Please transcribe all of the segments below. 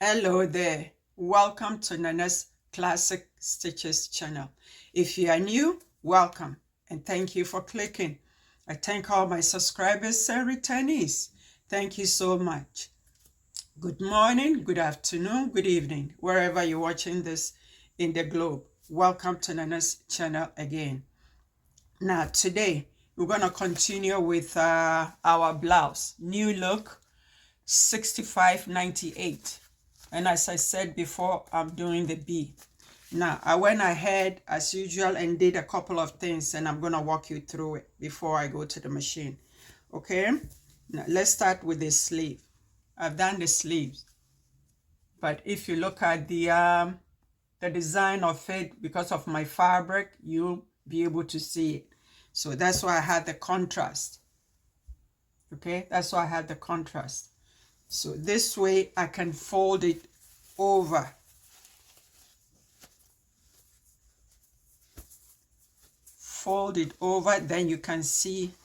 Hello there. Welcome to Nana's Classic Stitches channel. If you are new, welcome and thank you for clicking. I thank all my subscribers and returnees. Thank you so much. Good morning, good afternoon, good evening, wherever you're watching this in the globe. Welcome to Nana's channel again. Now today we're going to continue with our blouse. New look 65.98. And as I said before, I'm doing the B. Now, I went ahead as usual and did a couple of things, and I'm going to walk you through it before I go to the machine. Okay? Now, let's start with the sleeve. I've done the sleeves. But if you look at the design of it, because of my fabric, you'll be able to see it. So that's why I had the contrast. Okay? That's why I had the contrast. So this way I can fold it over. Fold it over, then you can see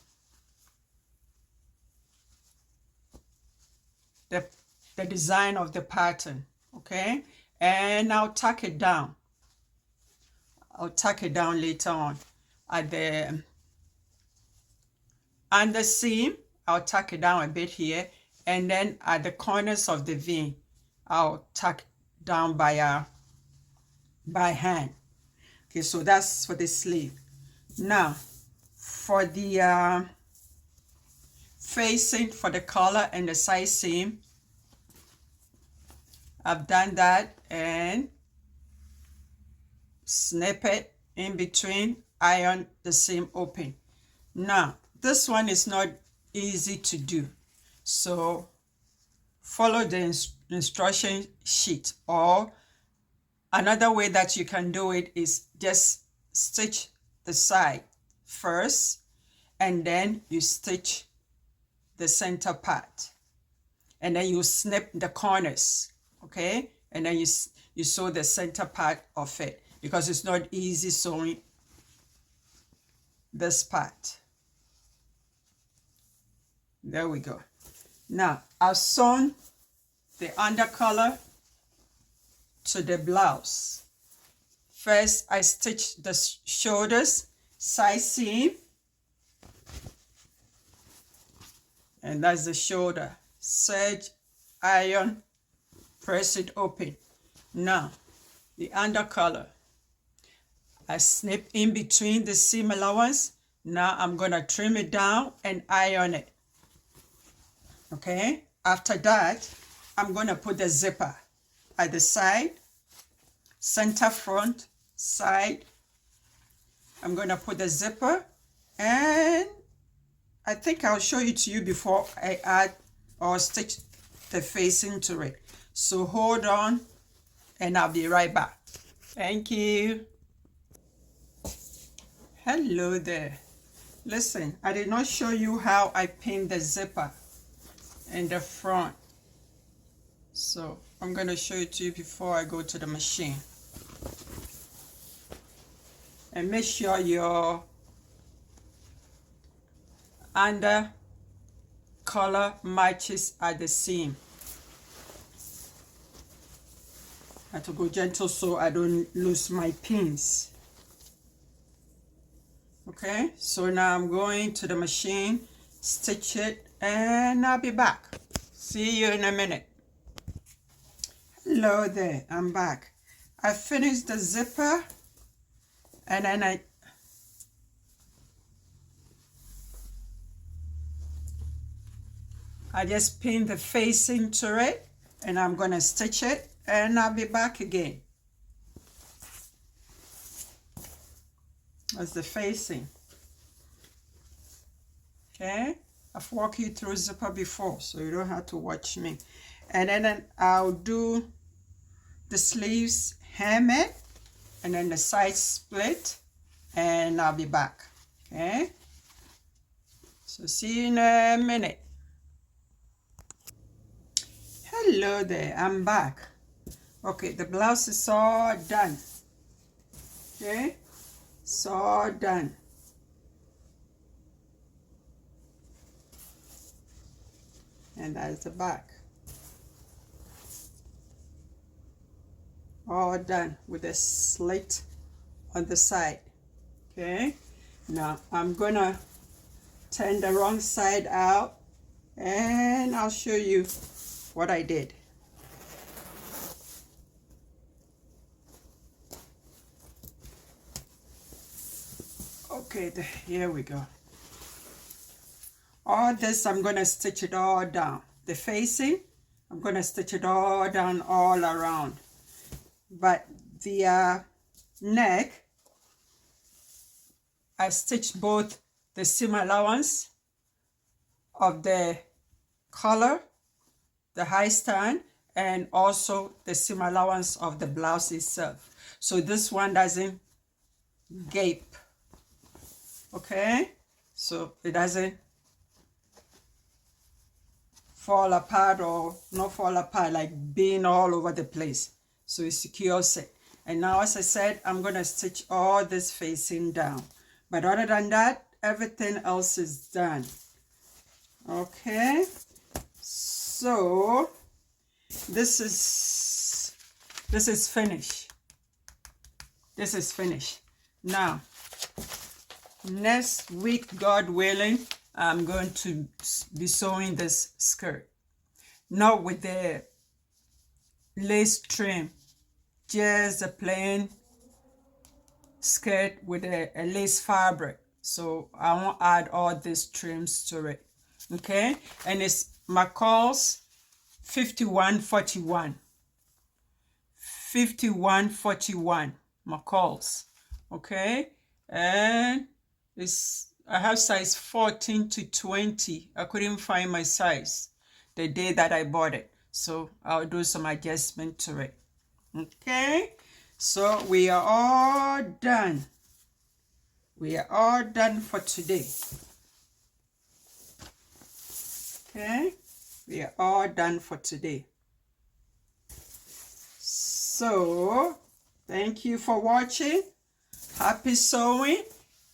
the design of the pattern. Okay? And I'll tuck it down. I'll tuck it down later on. At the under seam, I'll tuck it down a bit here. And then at the corners of the V, I'll tuck down by hand. Okay, so that's for the sleeve. Now, for the facing, for the collar and the side seam, I've done that and snip it in between, iron the seam open. Now, this one is not easy to do. So follow the instruction sheet, or another way that you can do it is just stitch the side first and then you stitch the center part and then you snip the corners, okay, and then you sew the center part of it, because it's not easy sewing this part. There we go. Now I've sewn the undercollar to the blouse. First I stitch the shoulders, side seam, and that's the shoulder. Serge, iron, press it open. Now the undercollar, I snip in between the seam allowance. Now I'm gonna trim it down and iron it. Okay, after that I'm gonna put the zipper at the side, center, front, side. I'm gonna put the zipper, and I think I'll show it to you before I add or stitch the facing to it. So hold on and I'll be right back. Thank you. Hello there. Listen, I did not show you how I pin the zipper in the front. So I'm going to show it to you before I go to the machine. And make sure your under collar matches at the seam. I have to go gentle so I don't lose my pins. Okay, so now I'm going to the machine, stitch it, and I'll be back. See you in a minute. Hello there, I'm back. I finished the zipper, and then I just pin the facing to it, and I'm gonna stitch it, and I'll be back again. That's the facing. Okay, I've walked you through zipper before, so you don't have to watch me. And then I'll do the sleeves, hem it, and then the side split, and I'll be back. Okay, so see you in a minute. Hello there, I'm back. Okay, the blouse is all done. Okay, it's all done. And that's the back. all done with a slit on the side. Okay, now I'm gonna turn the wrong side out and I'll show you what I did. Okay, here we go. All this, I'm going to stitch it all down. The facing, I'm going to stitch it all down all around. But the neck, I stitched both the seam allowance of the collar, the high stand, and also the seam allowance of the blouse itself. So this one doesn't gape. Okay, so it doesn't fall apart or not fall apart like being all over the place. So it secures it. And now, as I said, I'm going to stitch all this facing down. But other than that, everything else is done. Okay, so this is finished. This is finished. Now, next week, God willing, I'm going to be sewing this skirt. Not with the lace trim, just a plain skirt with a lace fabric. So I won't add all these trims to it. Okay, and it's McCall's 5141. 5141 McCall's. Okay, and I have size 14 to 20. I couldn't find my size the day that I bought it, so I'll do some adjustment to it. Okay, so we are all done. We are all done for today. Okay, we are all done for today. So thank you for watching. Happy sewing,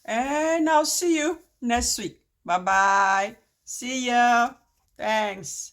and I'll see you next week. Bye bye. See ya. Thanks.